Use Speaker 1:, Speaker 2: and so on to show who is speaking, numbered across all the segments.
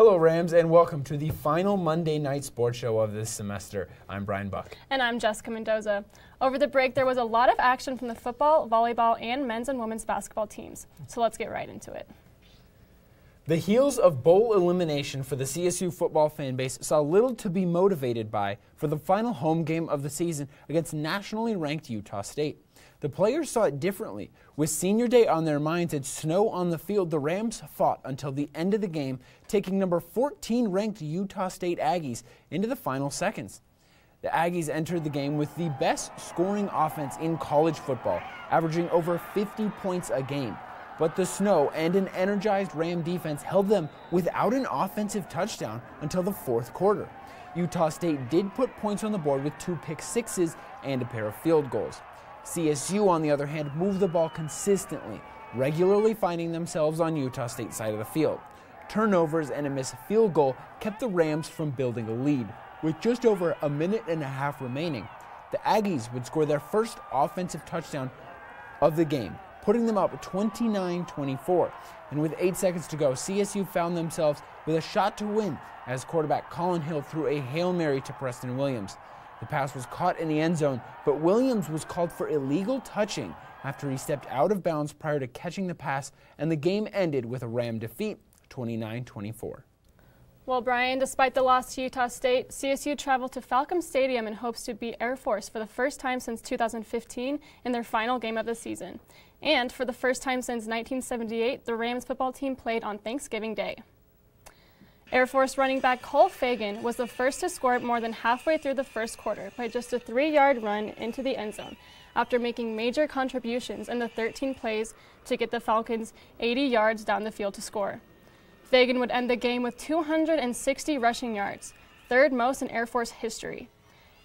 Speaker 1: Hello, Rams, and welcome to the final Monday night sports show of this semester. I'm Brian Buck.
Speaker 2: And I'm Jessica Mendoza. Over the break, there was a lot of action from the football, volleyball, and men's and women's basketball teams. So let's get right into it.
Speaker 1: The heels of bowl elimination for the CSU football fan base saw little to be motivated by for the final home game of the season against nationally ranked Utah State. The players saw it differently. With senior day on their minds and snow on the field, the Rams fought until the end of the game, taking number 14 ranked Utah State Aggies into the final seconds. The Aggies entered the game with the best scoring offense in college football, averaging over 50 points a game. But the snow and an energized Ram defense held them without an offensive touchdown until the fourth quarter. Utah State did put points on the board with 2 pick sixes and a pair of field goals. CSU, on the other hand, moved the ball consistently, regularly finding themselves on Utah State's side of the field. Turnovers and a missed field goal kept the Rams from building a lead. With just over a minute and a half remaining, the Aggies would score their first offensive touchdown of the game, putting them up 29-24. And with 8 seconds to go, CSU found themselves with a shot to win as quarterback Colin Hill threw a Hail Mary to Preston Williams. The pass was caught in the end zone, but Williams was called for illegal touching after he stepped out of bounds prior to catching the pass, and the game ended with a Ram defeat, 29-24.
Speaker 2: Well, Brian, despite the loss to Utah State, CSU traveled to Falcon Stadium in hopes to beat Air Force for the first time since 2015 in their final game of the season. And for the first time since 1978, the Rams football team played on Thanksgiving Day. Air Force running back Cole Fagan was the first to score more than halfway through the first quarter by just a 3-yard run into the end zone after making major contributions in the 13 plays to get the Falcons 80 yards down the field to score. Fagan would end the game with 260 rushing yards, third most in Air Force history.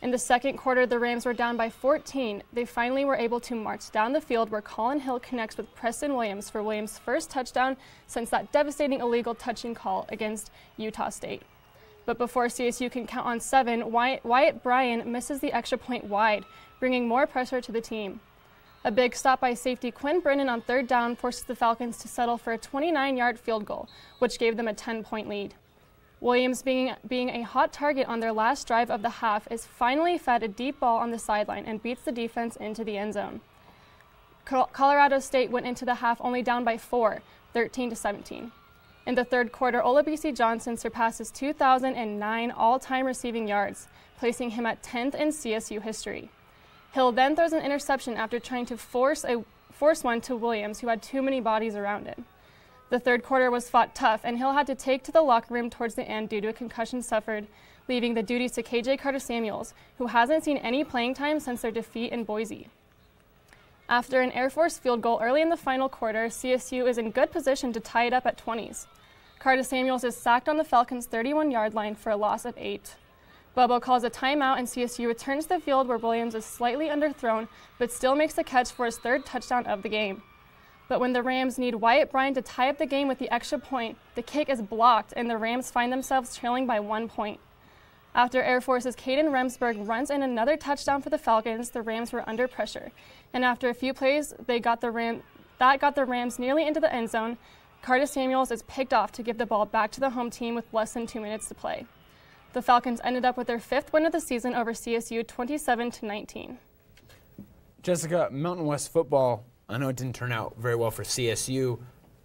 Speaker 2: In the second quarter, the Rams were down by 14. They finally were able to march down the field where Colin Hill connects with Preston Williams for Williams' first touchdown since that devastating illegal touching call against Utah State. But before CSU can count on 7, Wyatt Bryan misses the extra point wide, bringing more pressure to the team. A big stop by safety Quinn Brennan on third down forces the Falcons to settle for a 29-yard field goal, which gave them a 10-point lead. Williams, being a hot target on their last drive of the half, is finally fed a deep ball on the sideline and beats the defense into the end zone. Colorado State went into the half only down by 4, 13-17. In the third quarter, Olabisi Johnson surpasses 2,009 all-time receiving yards, placing him at 10th in CSU history. Hill then throws an interception after trying to force one to Williams, who had too many bodies around him. The third quarter was fought tough, and Hill had to take to the locker room towards the end due to a concussion suffered, leaving the duties to KJ Carter-Samuels, who hasn't seen any playing time since their defeat in Boise. After an Air Force field goal early in the final quarter, CSU is in good position to tie it up at 20s. Carter-Samuels is sacked on the Falcons' 31-yard line for a loss of 8. Bubba calls a timeout, and CSU returns to the field where Williams is slightly underthrown, but still makes the catch for his third touchdown of the game. But when the Rams need Wyatt Bryan to tie up the game with the extra point, the kick is blocked and the Rams find themselves trailing by 1 point. After Air Force's Caden Remsburg runs in another touchdown for the Falcons, the Rams were under pressure. And after a few plays, that got the Rams nearly into the end zone. Carter-Samuels is picked off to give the ball back to the home team with less than 2 minutes to play. The Falcons ended up with their 5th win of the season over CSU, 27-19.
Speaker 1: Jessica, Mountain West football, I know it didn't turn out very well for CSU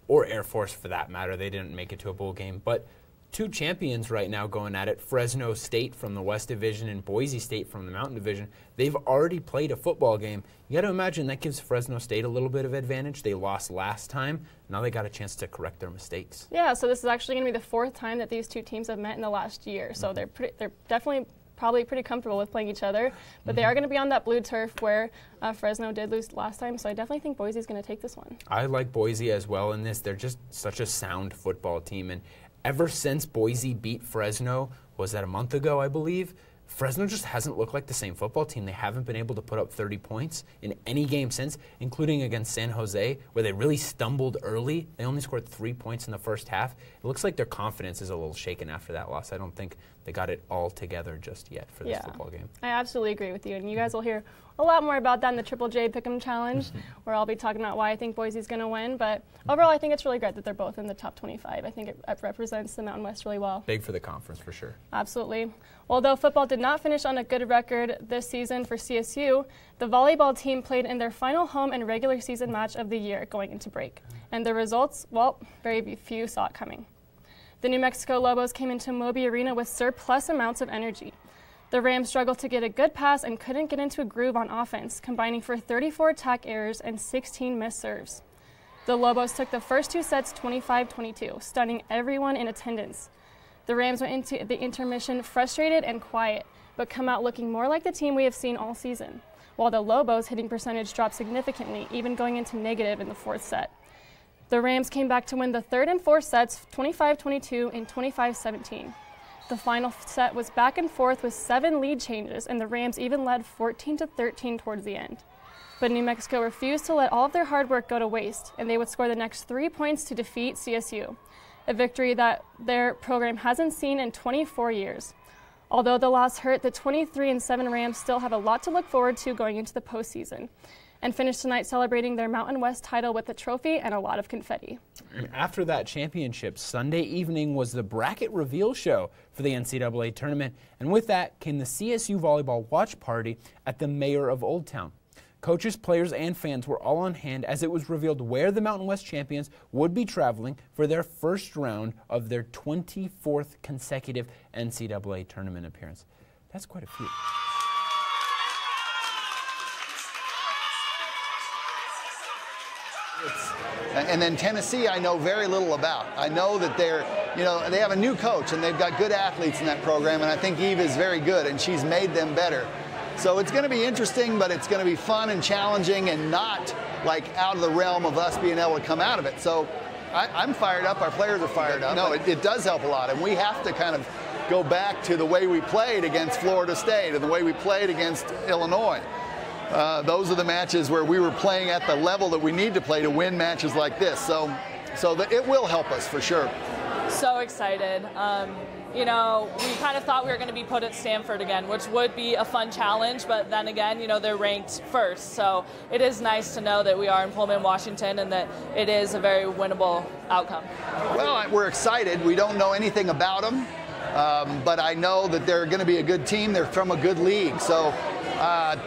Speaker 1: or Air Force for that matter. They didn't make it to a bowl game. But 2 champions right now going at it, Fresno State from the West Division and Boise State from the Mountain Division. They've already played a football game. You got to imagine that gives Fresno State a little bit of advantage. They lost last time. Now they got a chance to correct their mistakes. Yeah,
Speaker 2: so this is actually going to be the 4th time that these 2 teams have met in the last year. So they're definitely probably pretty comfortable with playing each other, but they are going to be on that blue turf where Fresno did lose last time, so I definitely think Boise is going to take this one.
Speaker 1: I like Boise as well in this. They're just such a sound football team, and ever since Boise beat Fresno, was that a month ago, I believe, Fresno just hasn't looked like the same football team. They haven't been able to put up 30 points in any game since, including against San Jose, where they really stumbled early. They only scored 3 points in the first half. It looks like their confidence is a little shaken after that loss. I don't think they got it all together just yet for this football game.
Speaker 2: I absolutely agree with you, and you guys will hear a lot more about that in the Triple J Pick'em Challenge, where I'll be talking about why I think Boise's going to win. But overall, I think it's really great that they're both in the top 25. I think it represents the Mountain West really well.
Speaker 1: Big for the conference, for sure.
Speaker 2: Absolutely. Although football did not finish on a good record this season for CSU, the volleyball team played in their final home and regular season match of the year going into break. And the results, well, very few saw it coming. The New Mexico Lobos came into Moby Arena with surplus amounts of energy. The Rams struggled to get a good pass and couldn't get into a groove on offense, combining for 34 attack errors and 16 missed serves. The Lobos took the first two sets 25-22, stunning everyone in attendance. The Rams went into the intermission frustrated and quiet, but come out looking more like the team we have seen all season, while the Lobos' hitting percentage dropped significantly, even going into negative in the fourth set. The Rams came back to win the third and fourth sets 25-22 and 25-17. The final set was back and forth with 7 lead changes, and the Rams even led 14-13 towards the end. But New Mexico refused to let all of their hard work go to waste, and they would score the next 3 points to defeat CSU, a victory that their program hasn't seen in 24 years. Although the loss hurt, the 23-7 Rams still have a lot to look forward to going into the postseason, and finished tonight celebrating their Mountain West title with a trophy and a lot of confetti.
Speaker 1: After that championship, Sunday evening was the bracket reveal show for the NCAA tournament, and with that came the CSU Volleyball watch party at the Mayor of Old Town. Coaches, players, and fans were all on hand as it was revealed where the Mountain West champions would be traveling for their first round of their 24th consecutive NCAA tournament appearance. That's quite a few.
Speaker 3: And then Tennessee, I know very little about. I know that they have a new coach and they've got good athletes in that program, and I think Eve is very good and she's made them better. So it's going to be interesting, but it's going to be fun and challenging and not like out of the realm of us being able to come out of it. So I'm fired up. Our players are fired up. No, it does help a lot, and we have to kind of go back to the way we played against Florida State and the way we played against Illinois. Those are the matches where we were playing at the level that we need to play to win matches like this. So that it will help us for sure.
Speaker 4: So excited. You know, we kind of thought we were going to be put at Stanford again, which would be a fun challenge, but then again, you know, they're ranked first. So it is nice to know that we are in Pullman, Washington, and that it is a very winnable outcome.
Speaker 3: Well, we're excited. We don't know anything about them, but I know that they're going to be a good team. They're from a good league. So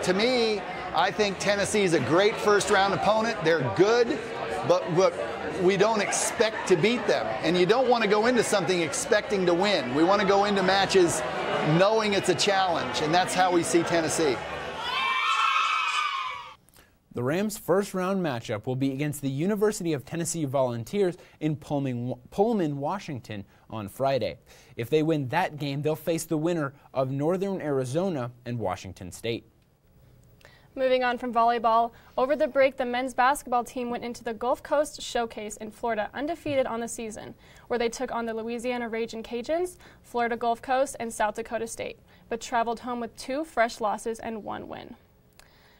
Speaker 3: to me, I think Tennessee is a great first-round opponent. They're good, but we don't expect to beat them. And you don't want to go into something expecting to win. We want to go into matches knowing it's a challenge, and that's how we see Tennessee.
Speaker 1: The Rams' first-round matchup will be against the University of Tennessee Volunteers in Pullman, Washington on Friday. If they win that game, they'll face the winner of Northern Arizona and Washington State.
Speaker 2: Moving on from volleyball, over the break, the men's basketball team went into the Gulf Coast Showcase in Florida undefeated on the season, where they took on the Louisiana Ragin' Cajuns, Florida Gulf Coast, and South Dakota State, but traveled home with 2 fresh losses and 1 win.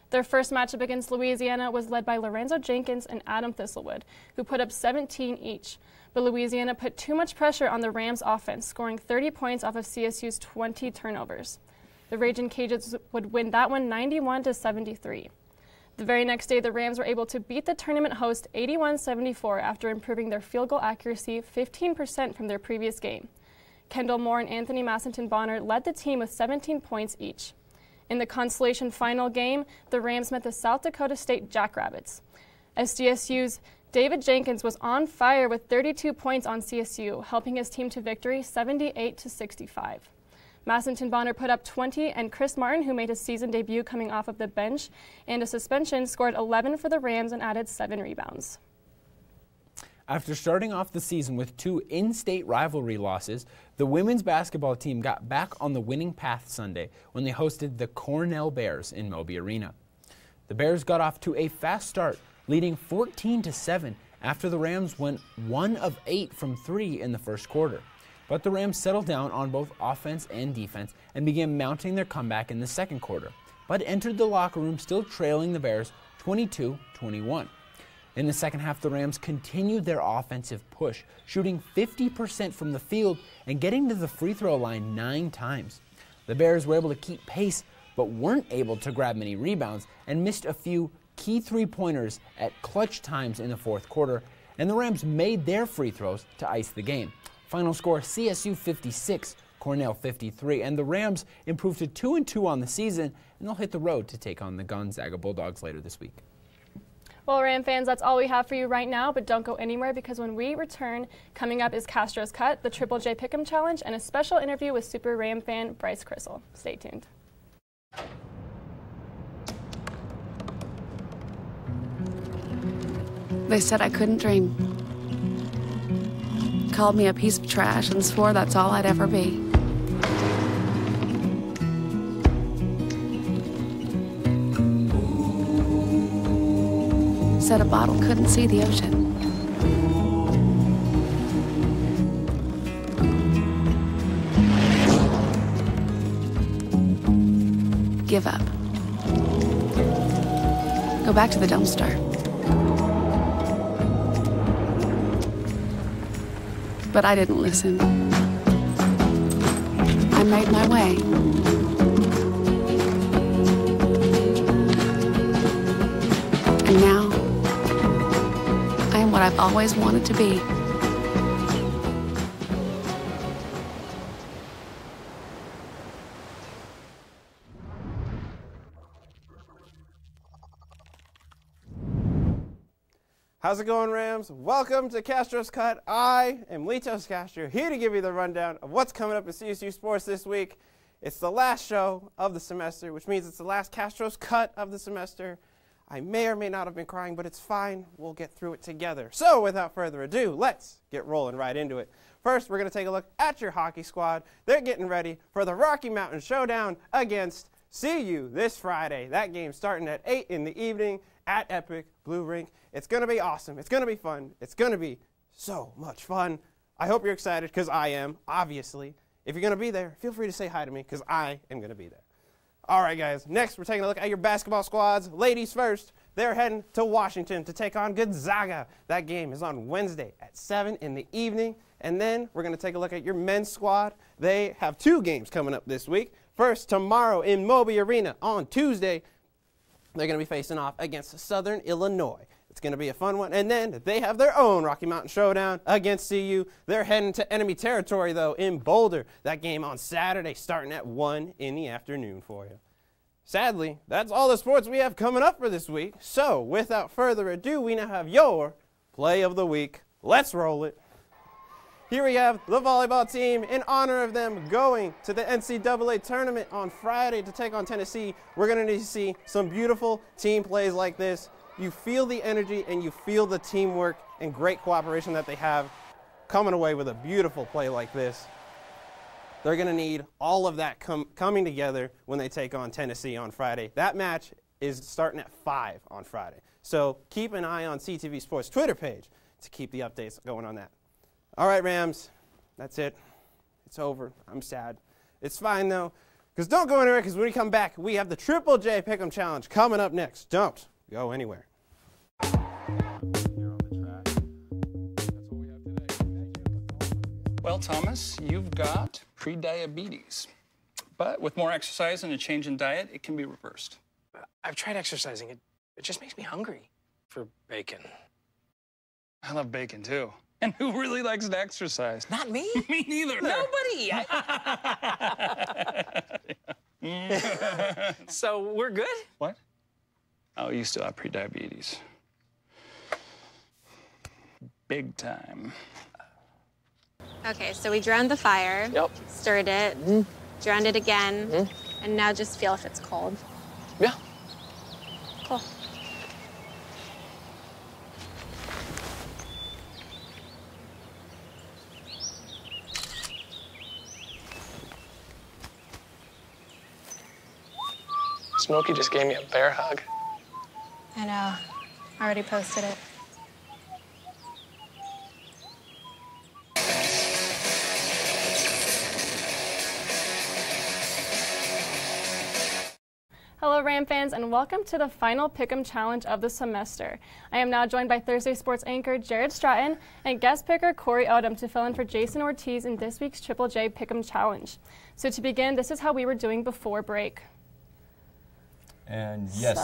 Speaker 2: Their first matchup against Louisiana was led by Lorenzo Jenkins and Adam Thistlewood, who put up 17 each, but Louisiana put too much pressure on the Rams' offense, scoring 30 points off of CSU's 20 turnovers. The Ragin' Cajuns would win that one 91-73. The very next day, the Rams were able to beat the tournament host 81-74 after improving their field goal accuracy 15% from their previous game. Kendall Moore and Anthony Massenton-Bonner led the team with 17 points each. In the consolation final game, the Rams met the South Dakota State Jackrabbits. SDSU's David Jenkins was on fire with 32 points on CSU, helping his team to victory 78-65. Massenton-Bonner put up 20, and Chris Martin, who made his season debut coming off of the bench and a suspension, scored 11 for the Rams and added 7 rebounds.
Speaker 1: After starting off the season with 2 in-state rivalry losses, the women's basketball team got back on the winning path Sunday when they hosted the Cornell Bears in Moby Arena. The Bears got off to a fast start, leading 14-7 after the Rams went 1 of 8 from 3 in the first quarter. But the Rams settled down on both offense and defense and began mounting their comeback in the second quarter, but entered the locker room still trailing the Bears 22-21. In the second half, the Rams continued their offensive push, shooting 50% from the field and getting to the free throw line 9 times. The Bears were able to keep pace, but weren't able to grab many rebounds and missed a few key three-pointers at clutch times in the fourth quarter, and the Rams made their free throws to ice the game. Final score, CSU 56, Cornell 53, and the Rams improved to 2-2 on the season, and they'll hit the road to take on the Gonzaga Bulldogs later this week.
Speaker 2: Well, Ram fans, that's all we have for you right now, but don't go anywhere because when we return, coming up is Castros Cut, the Triple J Pick'em Challenge, and a special interview with Super Ram fan Bryce Crystal. Stay tuned.
Speaker 5: They said I couldn't dream. Called me a piece of trash and swore that's all I'd ever be. Said a bottle couldn't see the ocean. Give up. Go back to the dumpster. But I didn't listen. I made my way. And now, I am what I've always wanted to be.
Speaker 6: How's it going, Rams? Welcome to Castros Cut. I am Litos Casto, here to give you the rundown of what's coming up in CSU Sports this week. It's the last show of the semester, which means it's the last Castros Cut of the semester. I may or may not have been crying, but it's fine. We'll get through it together. So without further ado, let's get rolling right into it. First, we're going to take a look at your hockey squad. They're getting ready for the Rocky Mountain Showdown against CU this Friday. That game starting at 8 in the evening at Epic Blue Rink. It's going to be awesome. It's going to be fun. It's going to be so much fun. I hope you're excited because I am, obviously. If you're going to be there, feel free to say hi to me because I am going to be there. All right, guys. Next, we're taking a look at your basketball squads. Ladies first. They're heading to Washington to take on Gonzaga. That game is on Wednesday at 7 in the evening. And then we're going to take a look at your men's squad. They have 2 games coming up this week. First, tomorrow in Moby Arena on Tuesday, they're going to be facing off against Southern Illinois. It's going to be a fun one. And then they have their own Rocky Mountain Showdown against CU. They're heading to enemy territory, though, in Boulder. That game on Saturday starting at 1 in the afternoon for you. Sadly, that's all the sports we have coming up for this week. So, without further ado, we now have your Play of the Week. Let's roll it. Here we have the volleyball team. In honor of them going to the NCAA tournament on Friday to take on Tennessee, we're going to need to see some beautiful team plays like this. You feel the energy and you feel the teamwork and great cooperation that they have coming away with a beautiful play like this. They're going to need all of that coming together when they take on Tennessee on Friday. That match is starting at 5 on Friday. So keep an eye on CTV Sports Twitter page to keep the updates going on that. All right, Rams, that's it. It's over. I'm sad. It's fine, though, because don't go anywhere, because when we come back, we have the Triple J Pick'em Challenge coming up next. Don't go anywhere.
Speaker 7: Well, Thomas, you've got pre-diabetes. But with more exercise and a change in diet, it can be reversed.
Speaker 8: I've tried exercising. It just makes me hungry for bacon.
Speaker 7: I love bacon, too. And who really likes to exercise?
Speaker 8: Not me.
Speaker 7: Me neither.
Speaker 8: Nobody. So we're good?
Speaker 7: What? Oh, you still have pre-diabetes. Big time.
Speaker 9: Okay, so we drowned the fire.
Speaker 8: Yep.
Speaker 9: Stirred it. Drowned it again. And now just feel if it's cold.
Speaker 8: Yeah.
Speaker 9: Cool.
Speaker 8: Smokey just gave me a bear hug.
Speaker 9: I know. I already posted it.
Speaker 2: Hello, Ram fans, and welcome to the final Pick'em Challenge of the semester. I am now joined by Thursday Sports anchor Jared Stratton and guest picker Corey Odom to fill in for Jason Ortiz in this week's Triple J Pick'em Challenge. So to begin, this is how we were doing before break.
Speaker 10: And yes,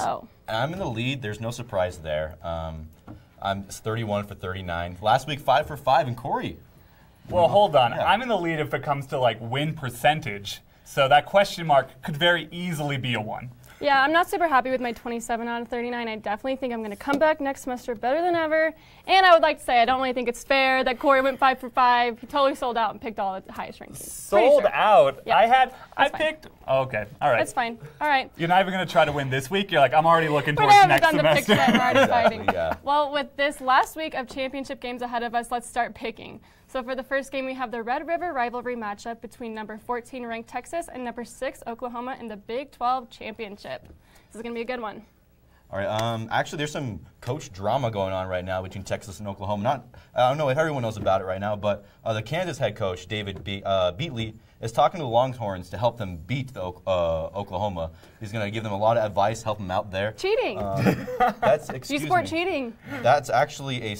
Speaker 10: I'm in the lead. There's no surprise there. I'm 31 for 39. Last week, 5 for 5, and Corey.
Speaker 11: Well, hold on. Yeah. I'm in the lead if it comes to like win percentage. So that question mark could very easily be a 1.
Speaker 2: Yeah, I'm not super happy with my 27 out of 39. I definitely think I'm going to come back next semester better than ever. And I would like to say I don't really think it's fair that Corey went 5 for 5. He totally sold out and picked all the highest ranked teams.
Speaker 11: Sold out?
Speaker 2: Yeah.
Speaker 11: I picked. Oh, okay, all right.
Speaker 2: That's fine. All right.
Speaker 11: You're not even going to try to win this week? You're like, I'm already looking towards next semester.
Speaker 2: We haven't done the picks yet. We're already fighting.
Speaker 10: Yeah.
Speaker 2: Well, with this last week of championship games ahead of us, let's start picking. So for the first game, we have the Red River rivalry matchup between number 14 ranked Texas and number 6 Oklahoma in the Big 12 championship. This is going to be a good one.
Speaker 10: All right. Actually, there's some coach drama going on right now between Texas and Oklahoma. I don't know if everyone knows about it right now, but the Kansas head coach, David Beatley, is talking to the Longhorns to help them beat the Oklahoma. He's going to give them a lot of advice, help them out there.
Speaker 2: Cheating.
Speaker 10: Excuse
Speaker 2: you support
Speaker 10: me.
Speaker 2: Cheating.
Speaker 10: That's actually a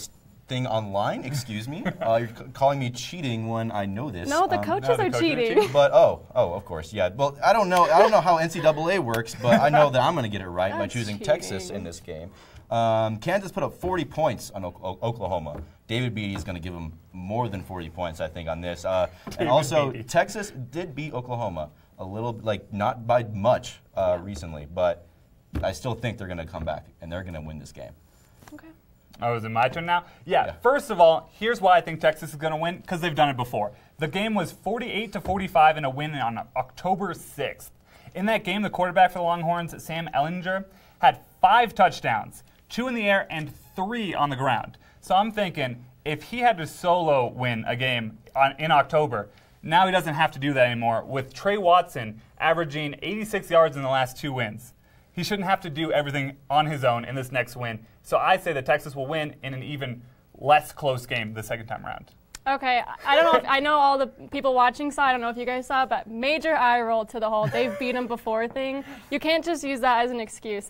Speaker 10: thing online, excuse me. You're calling me cheating when I know this.
Speaker 2: No, the coaches are cheating.
Speaker 10: But of course, yeah. Well, I don't know how NCAA works, but I know that I'm going to get it right by choosing
Speaker 2: cheating.
Speaker 10: Texas in this game. Kansas put up 40 points on Oklahoma. David Beatty is going to give them more than 40 points, I think, on this. And also, Texas did beat Oklahoma a little, not by much recently, but I still think they're going to come back and they're going to win this game.
Speaker 2: Okay.
Speaker 11: Oh, is it my turn now? Yeah. First of all, here's why I think Texas is going to win, because they've done it before. The game was 48-45 in a win on October 6th. In that game, the quarterback for the Longhorns, Sam Ehlinger, had 5 touchdowns, 2 in the air and 3 on the ground. So I'm thinking if he had to solo win a game in October, now he doesn't have to do that anymore. With Trey Watson averaging 86 yards in the last 2 wins, he shouldn't have to do everything on his own in this next win. So I say that Texas will win in an even less close game the second time around.
Speaker 2: Okay, I don't know if I know all the people watching saw. I don't know if you guys saw, but major eye roll to the whole "they've beat them before" thing. You can't just use that as an excuse.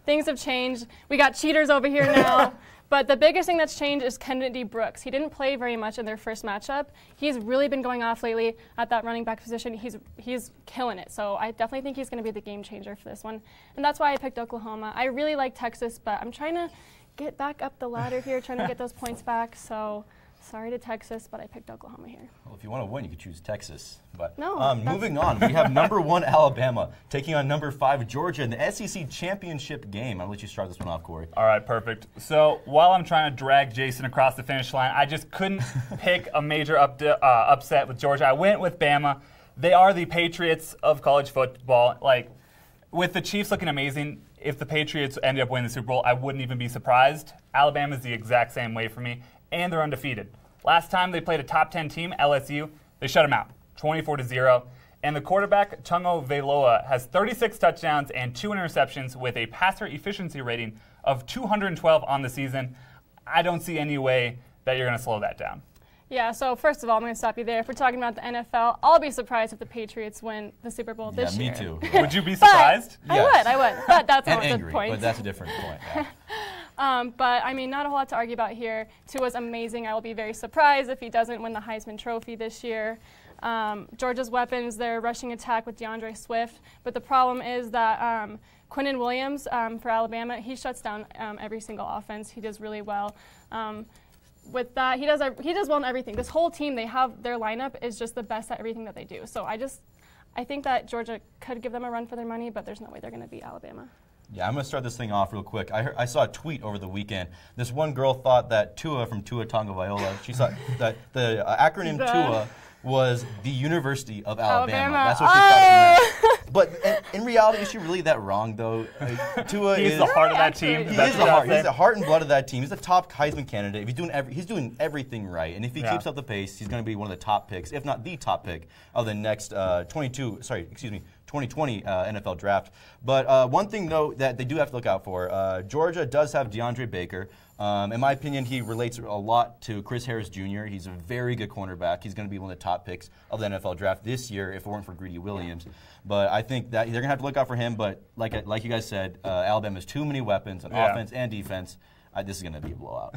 Speaker 2: Things have changed. We got cheaters over here now. But the biggest thing that's changed is Kennedy Brooks. He didn't play very much in their first matchup. He's really been going off lately at that running back position. He's killing it. So I definitely think he's going to be the game changer for this one. And that's why I picked Oklahoma. I really like Texas, but I'm trying to get back up the ladder here, trying to get those points back. So sorry to Texas, but I picked Oklahoma here.
Speaker 10: Well, if you want to win, you could choose Texas. But
Speaker 2: no,
Speaker 10: moving on, we have number 1 Alabama taking on number 5 Georgia in the SEC championship game. I'll let you start this one off, Corey.
Speaker 11: All right, perfect. So while I'm trying to drag Jason across the finish line, I just couldn't pick a major upset with Georgia. I went with Bama. They are the Patriots of college football. With the Chiefs looking amazing, if the Patriots ended up winning the Super Bowl, I wouldn't even be surprised. Alabama's the exact same way for me, and they're undefeated. Last time they played a top 10 team, LSU, they shut them out, 24-0. And the quarterback, Tungo Vailoa, has 36 touchdowns and 2 interceptions with a passer efficiency rating of 212 on the season. I don't see any way that you're going to slow that down.
Speaker 2: Yeah, so first of all, I'm going to stop you there. If we're talking about the NFL, I'll be surprised if the Patriots win the Super Bowl this year.
Speaker 10: Yeah, me too.
Speaker 11: Would you be surprised?
Speaker 2: Yes. I would. But that's not
Speaker 10: angry,
Speaker 2: the point.
Speaker 10: But that's a different point. Yeah.
Speaker 2: But, I mean, not a whole lot to argue about here. Tua's amazing. I will be very surprised if he doesn't win the Heisman Trophy this year. Georgia's weapons, their rushing attack with DeAndre Swift. But the problem is that Quinnen Williams for Alabama, he shuts down every single offense. He does really well. With that, he does well in everything. This whole team, their lineup is just the best at everything that they do. So I think that Georgia could give them a run for their money, but there's no way they're going to beat Alabama.
Speaker 10: Yeah, I'm going to start this thing off real quick. I saw a tweet over the weekend. This one girl thought that Tua from Tua Tagovailoa, she thought that the acronym Tua was the University of Alabama. That's what she thought it meant. But in reality, is she really that wrong, though? Tua
Speaker 11: He's the heart of that team.
Speaker 10: He's the heart and blood of that team. He's the top Heisman candidate. He's doing everything right. And if he keeps up the pace, he's going to be one of the top picks, if not the top pick, of the next 2022 2020 NFL draft. But one thing, though, that they do have to look out for, Georgia does have DeAndre Baker. In my opinion, he relates a lot to Chris Harris Jr. He's a very good cornerback. He's going to be one of the top picks of the NFL draft this year if it weren't for Greedy Williams. But I think that they're going to have to look out for him. But like you guys said, Alabama has too many weapons on offense and defense. This is going to be a blowout.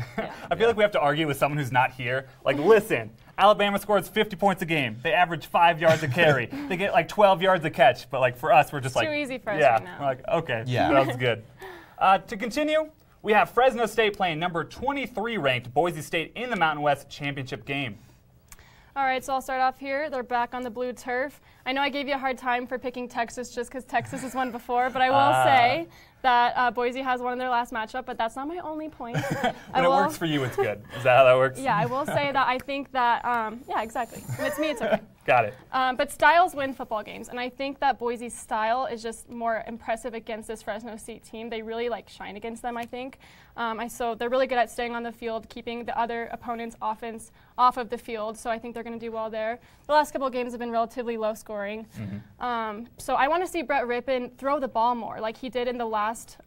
Speaker 11: I feel like we have to argue with someone who's not here. Like, listen, Alabama scores 50 points a game. They average 5 yards a carry. They get like 12 yards a catch. But like for us, we're just
Speaker 2: it's
Speaker 11: like,
Speaker 2: too easy for us right now.
Speaker 11: We're like, okay, that was good. To continue, we have Fresno State playing number 23 ranked Boise State in the Mountain West Championship game.
Speaker 2: All right, so I'll start off here. They're back on the blue turf. I know I gave you a hard time for picking Texas just because Texas has won before, but I will say that Boise has won in their last matchup, but that's not my only point.
Speaker 11: When it works for you, it's good. Is that how that works?
Speaker 2: Yeah, I will say that I think that, yeah, exactly. When it's me, it's okay.
Speaker 11: Got it.
Speaker 2: But styles win football games, and I think that Boise's style is just more impressive against this Fresno State team. They really shine against them, I think. So they're really good at staying on the field, keeping the other opponent's offense off of the field, so I think they're going to do well there. The last couple of games have been relatively low scoring. So I want to see Brett Rippon throw the ball more like he did in the last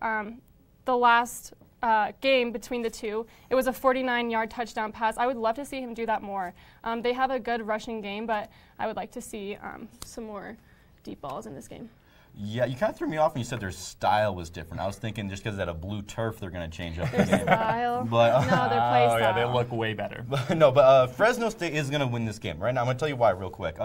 Speaker 2: game between the two. It was a 49-yard touchdown pass. I would love to see him do that more. They have a good rushing game, but I would like to see some more deep balls in this game.
Speaker 10: Yeah, you kind of threw me off when you said their style was different. I was thinking just because they had a blue turf, they're going to change up the game.
Speaker 2: Style?
Speaker 10: But,
Speaker 2: no, their play style.
Speaker 11: Yeah, they look way better.
Speaker 10: But Fresno State is going to win this game. Right now, I'm going to tell you why real quick.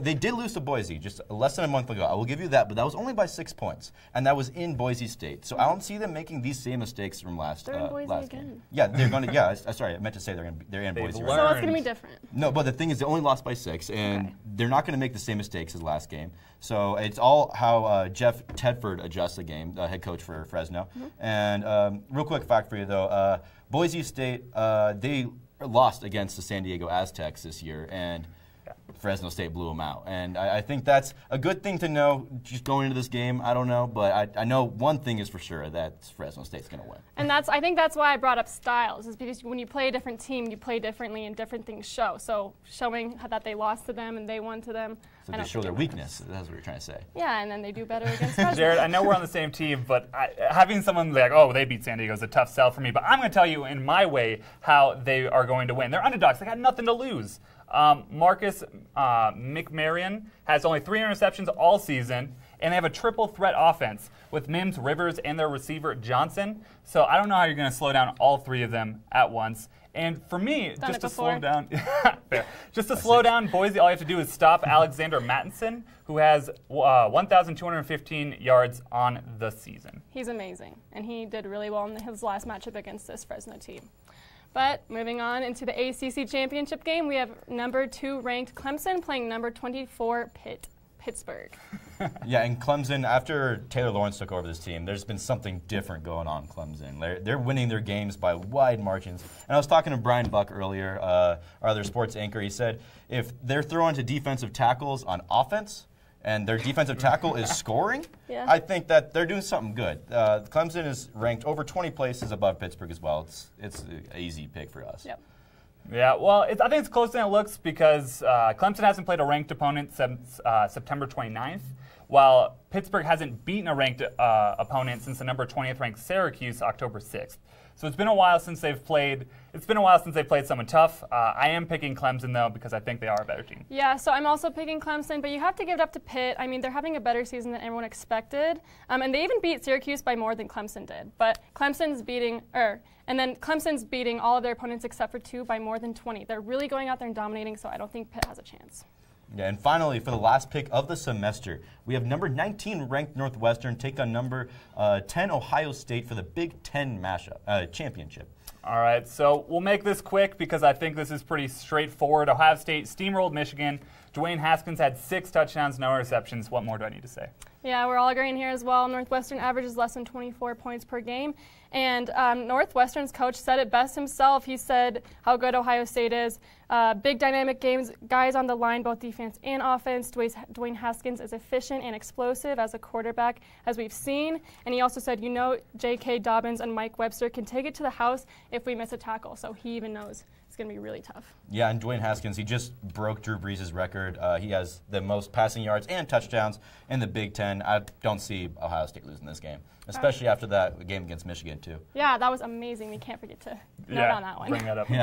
Speaker 10: They did lose to Boise just less than a month ago. I will give you that, but that was only by 6 points, and that was in Boise State. So I don't see them making these same mistakes from last
Speaker 2: They're in Boise
Speaker 10: last
Speaker 2: again.
Speaker 10: game. Yeah, they're going to. Yeah, sorry, I meant to say they're in Boise.
Speaker 2: So it's going to be different.
Speaker 10: No, but the thing is, they only lost by 6, and they're not going to make the same mistakes as last game. So it's all how Jeff Tedford adjusts the game, the head coach for Fresno. And real quick fact for you, though, Boise State, they lost against the San Diego Aztecs this year, and Fresno State blew them out. And I think that's a good thing to know just going into this game. I don't know, but I know one thing is for sure, that Fresno State's going to win.
Speaker 2: And I think that's why I brought up styles, is because when you play a different team, you play differently and different things show. So showing that they lost to them and they won to them.
Speaker 10: So they show their weakness. That's what you're trying to say.
Speaker 2: Yeah, and then they do better against Fresno.
Speaker 11: Jared, I know we're on the same team, but having someone like, oh, they beat San Diego is a tough sell for me. But I'm going to tell you in my way how they are going to win. They're underdogs. They got nothing to lose. Marcus McMarion has only 3 interceptions all season, and they have a triple threat offense with Mims, Rivers, and their receiver Johnson. So I don't know how you're going to slow down all 3 of them at once. And for me, just to slow down, slow down Boise, all you have to do is stop Alexander Mattinson, who has 1,215 yards on the season.
Speaker 2: He's amazing, and he did really well in his last matchup against this Fresno team. But moving on into the ACC championship game, we have number 2 ranked Clemson playing number 24 Pittsburgh.
Speaker 10: Yeah, and Clemson, after Taylor Lawrence took over this team, there's been something different going on in Clemson. They're winning their games by wide margins. And I was talking to Brian Buck earlier, our other sports anchor. He said if they're throwing to defensive tackles on offense, and their defensive tackle is scoring, I think that they're doing something good. Clemson is ranked over 20 places above Pittsburgh as well. It's an easy pick for us.
Speaker 2: Yep.
Speaker 11: Yeah, well, I think it's closer than it looks because Clemson hasn't played a ranked opponent since September 29th, while Pittsburgh hasn't beaten a ranked opponent since the number 20th ranked Syracuse October 6th. So it's been a while since they've played. It's been a while since they've played someone tough. I am picking Clemson though because I think they are a better team.
Speaker 2: Yeah, so I'm also picking Clemson, but you have to give it up to Pitt. I mean, they're having a better season than everyone expected, and they even beat Syracuse by more than Clemson did. But Clemson's beating all of their opponents except for 2 by more than 20. They're really going out there and dominating, so I don't think Pitt has a chance.
Speaker 10: Yeah, and finally, for the last pick of the semester, we have number 19 ranked Northwestern take on number 10 Ohio State for the Big Ten championship.
Speaker 11: All right, so we'll make this quick because I think this is pretty straightforward. Ohio State steamrolled Michigan. Dwayne Haskins had 6 touchdowns, no interceptions. What more do I need to say?
Speaker 2: Yeah, we're all agreeing here as well. Northwestern averages less than 24 points per game. And Northwestern's coach said it best himself. He said how good Ohio State is. Big dynamic games, guys on the line, both defense and offense. Dwayne Haskins is efficient and explosive as a quarterback, as we've seen. And he also said, J.K. Dobbins and Mike Webster can take it to the house if we miss a tackle. So he even knows it's going to be really tough.
Speaker 10: Yeah, and Dwayne Haskins, he just broke Drew Brees' record. He has the most passing yards and touchdowns in the Big Ten. I don't see Ohio State losing this game, especially after that game against Michigan, too.
Speaker 2: Yeah, that was amazing. We can't forget to note on that one.
Speaker 11: Bring that up.
Speaker 2: All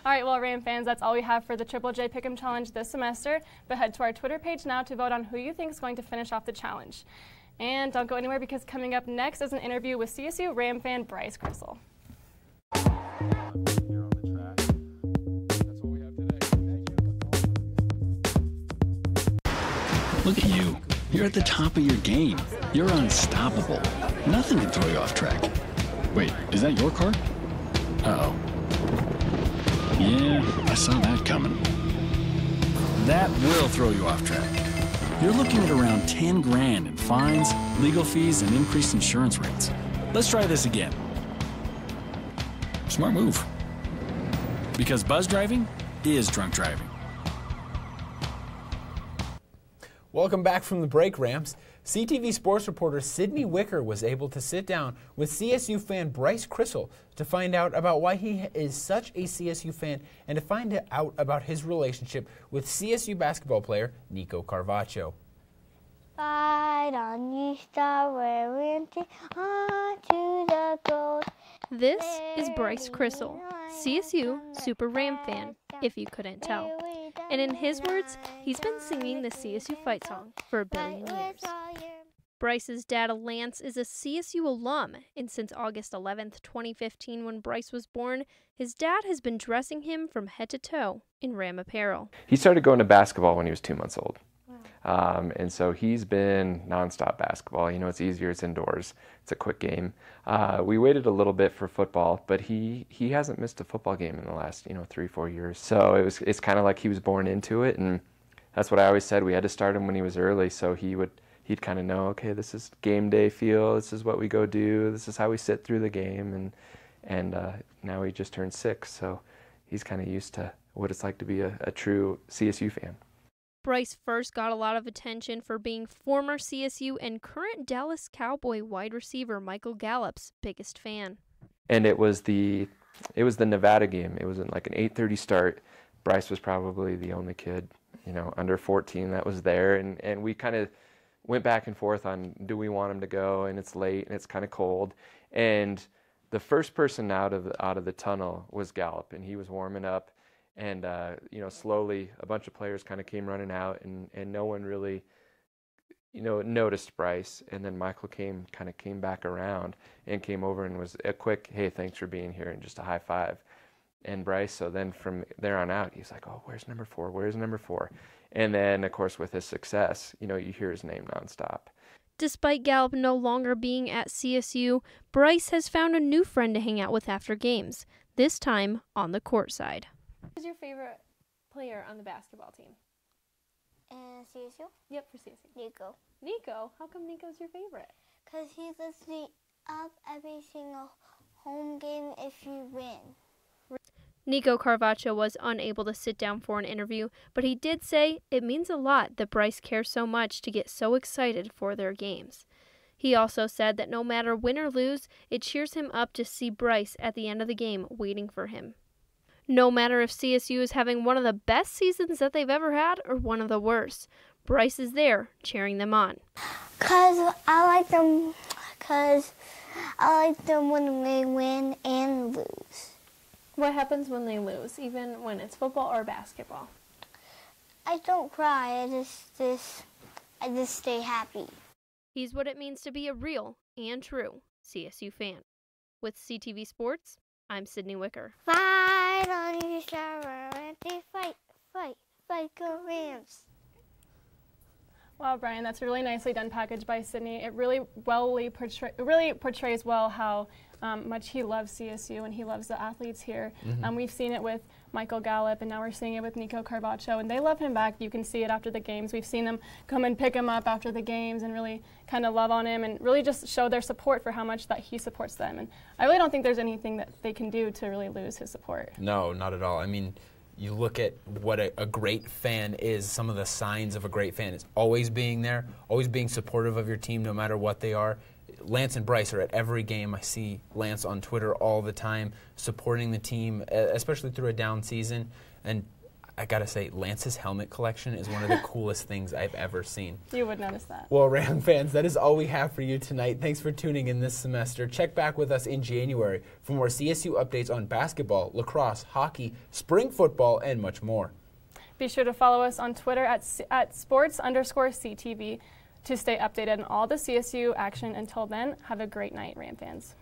Speaker 2: right, well, Ram fans, that's all we have for the Triple J Pick'em Challenge this semester. But head to our Twitter page now to vote on who you think is going to finish off the challenge. And don't go anywhere, because coming up next is an interview with CSU Ram fan Bryce Crissell.
Speaker 12: Look at you. You're at the top of your game. You're unstoppable. Nothing can throw you off track. Wait, is that your car? Uh-oh. Yeah, I saw that coming. That will throw you off track. You're looking at around 10 grand in fines, legal fees, and increased insurance rates. Let's try this again. Smart move. Because buzz driving is drunk driving.
Speaker 1: Welcome back from the break, Rams. CTV Sports reporter Sydney Wicker was able to sit down with CSU fan Bryce Crissell to find out about why he is such a CSU fan and to find out about his relationship with CSU basketball player Nico Carvaccio.
Speaker 13: Fight on, you star, we're on to the gold.
Speaker 14: This is Bryce Crissell, CSU Super Ram fan, if you couldn't tell. And in his words, he's been singing the CSU fight song for a billion years. Bryce's dad, Lance, is a CSU alum, and since August 11th, 2015, when Bryce was born, his dad has been dressing him from head to toe in Ram apparel.
Speaker 15: He started going to basketball when he was 2 months old. And so he's been nonstop basketball. You know, it's easier, it's indoors, it's a quick game. We waited a little bit for football, but he hasn't missed a football game in the last, 3-4 years. So it's kind of like he was born into it, and that's what I always said. We had to start him when he was early, so he'd kind of know, okay, this is game day feel, this is what we go do, this is how we sit through the game, and now he just turned 6, so he's kind of used to what it's like to be a true CSU fan.
Speaker 14: Bryce first got a lot of attention for being former CSU and current Dallas Cowboy wide receiver Michael Gallup's biggest fan.
Speaker 15: And it was the Nevada game. It was like an 8:30 start. Bryce was probably the only kid, under 14 that was there, and we kind of went back and forth on, do we want him to go, and it's late and it's kind of cold. And the first person out of the tunnel was Gallup, and he was warming up. And, slowly a bunch of players kind of came running out, and no one really, noticed Bryce. And then Michael came back around and came over and was a quick, hey, thanks for being here, and just a high five. And Bryce, so then from there on out, he's like, oh, where's number 4? Where's number 4? And then, of course, with his success, you hear his name nonstop.
Speaker 14: Despite Gallup no longer being at CSU, Bryce has found a new friend to hang out with after games, this time on the court side.
Speaker 2: Who's your favorite player on the basketball team?
Speaker 13: CSU?
Speaker 2: Yep, for CSU.
Speaker 13: Nico.
Speaker 2: Nico? How come Nico's your favorite?
Speaker 13: Because he lifts me up every single home game if you win.
Speaker 14: Nico Carvaccio was unable to sit down for an interview, but he did say it means a lot that Bryce cares so much to get so excited for their games. He also said that no matter win or lose, it cheers him up to see Bryce at the end of the game waiting for him. No matter if CSU is having one of the best seasons that they've ever had or one of the worst, Bryce is there cheering them on.
Speaker 13: Because I like them when they win and lose.
Speaker 2: What happens when they lose, even when it's football or basketball?
Speaker 13: I don't cry. I just stay happy.
Speaker 14: He's what it means to be a real and true CSU fan. With CTV Sports, I'm Sydney Wicker.
Speaker 13: Fight on your star, fight, go Rams.
Speaker 2: Wow, Brian, that's really nicely done package by Sydney. It really portrays well how much he loves CSU and he loves the athletes here.
Speaker 1: Mm-hmm.
Speaker 2: We've seen it with Michael Gallup, and now we're seeing it with Nico Carvaccio, and they love him back. You can see it after the games. We've seen them come and pick him up after the games and really kind of love on him and really just show their support for how much that he supports them. And I really don't think there's anything that they can do to really lose his support.
Speaker 1: No, not at all. I mean, you look at what a great fan is, some of the signs of a great fan is always being there, always being supportive of your team no matter what they are. Lance and Bryce are at every game. I see Lance on Twitter all the time, supporting the team, especially through a down season. And I gotta say, Lance's helmet collection is one of the coolest things I've ever seen.
Speaker 2: You would notice that.
Speaker 1: Well, Ram fans, that is all we have for you tonight. Thanks for tuning in this semester. Check back with us in January for more CSU updates on basketball, lacrosse, hockey, spring football, and much more.
Speaker 2: Be sure to follow us on Twitter at sports_CTV to stay updated on all the CSU action. Until then, have a great night, Ram fans.